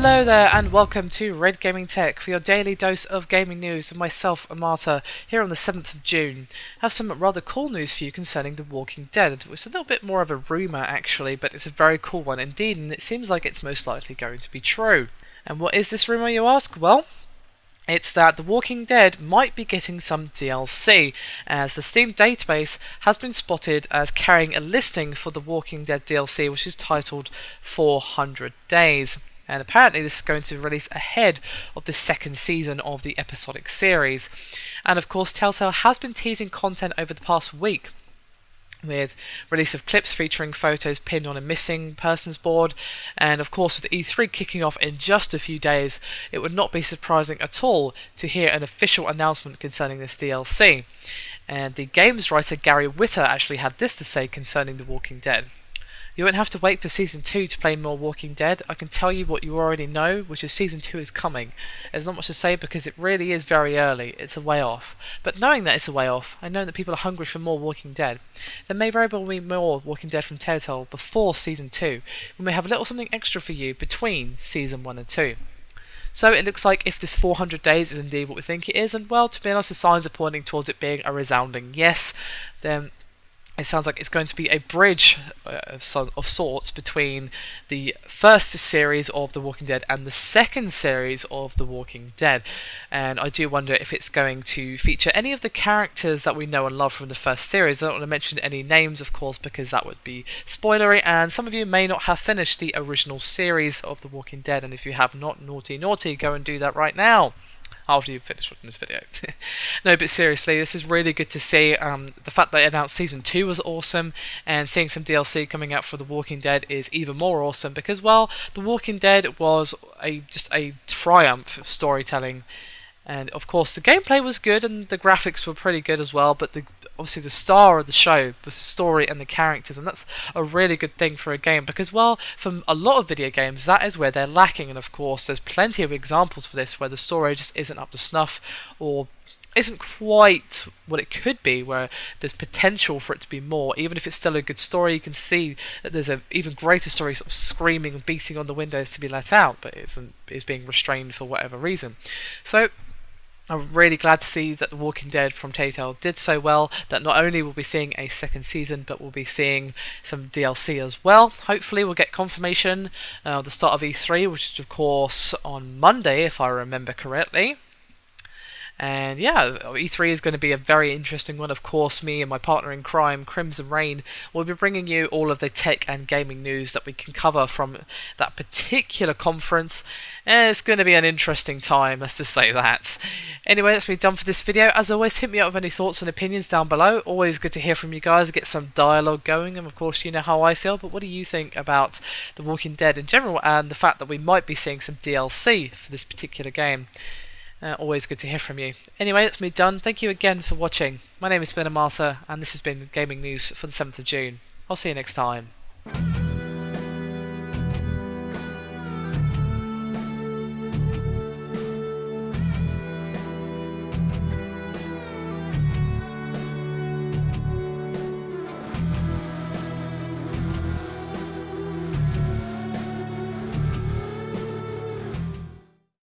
Hello there and welcome to Red Gaming Tech for your daily dose of gaming news with myself, Amata, here on the 7th of June. I have some rather cool news for you concerning The Walking Dead, which is a little bit more of a rumour actually, but it's a very cool one indeed, and it seems like it's most likely going to be true. And what is this rumour, you ask? Well, it's that The Walking Dead might be getting some DLC, as the Steam database has been spotted as carrying a listing for The Walking Dead DLC, which is titled 400 Days. And apparently this is going to release ahead of the second season of the episodic series. And of course, Telltale has been teasing content over the past week, with release of clips featuring photos pinned on a missing persons board, and of course with E3 kicking off in just a few days, it would not be surprising at all to hear an official announcement concerning this DLC. And the games writer Gary Whitta actually had this to say concerning The Walking Dead. You won't have to wait for Season 2 to play more Walking Dead. I can tell you what you already know, which is Season 2 is coming. There's not much to say because it really is very early. It's a way off. But knowing that it's a way off, and knowing that people are hungry for more Walking Dead, there may very well be more Walking Dead from Telltale before Season 2. We may have a little something extra for you between Season 1 and 2. So it looks like if this 400 days is indeed what we think it is, and well, to be honest, the signs are pointing towards it being a resounding yes, then it sounds like it's going to be a bridge of sorts between the first series of The Walking Dead and the second series of The Walking Dead. And I do wonder if it's going to feature any of the characters that we know and love from the first series. I don't want to mention any names, of course, because that would be spoilery, and some of you may not have finished the original series of The Walking Dead, and if you have not, naughty, go and do that right now after you've finished watching this video. No, but seriously, this is really good to see. The fact that they announced Season 2 was awesome, and seeing some DLC coming out for The Walking Dead is even more awesome because, well, The Walking Dead was just a triumph of storytelling. And of course the gameplay was good and the graphics were pretty good as well, but obviously the star of the show was the story and the characters, and that's a really good thing for a game because, well, from a lot of video games that is where they're lacking, and of course there's plenty of examples for this where the story just isn't up to snuff or isn't quite what it could be, where there's potential for it to be more. Even if it's still a good story, you can see that there's an even greater story sort of screaming and beating on the windows to be let out, but it's being restrained for whatever reason. So I'm really glad to see that The Walking Dead from Telltale did so well, that not only will be seeing a second season, but we'll be seeing some DLC as well. Hopefully we'll get confirmation at the start of E3, which is of course on Monday, if I remember correctly. And yeah, E3 is going to be a very interesting one. Of course, me and my partner in crime, Crimson Rain, will be bringing you all of the tech and gaming news that we can cover from that particular conference. And it's going to be an interesting time, let's just say that. Anyway, that's me done for this video. As always, hit me up with any thoughts and opinions down below. Always good to hear from you guys, get some dialogue going. And of course, you know how I feel, but what do you think about The Walking Dead in general and the fact that we might be seeing some DLC for this particular game? Always good to hear from you. Anyway, that's me done. Thank you again for watching. My name is Ben Amata, and this has been the Gaming News for the 7th of June. I'll see you next time.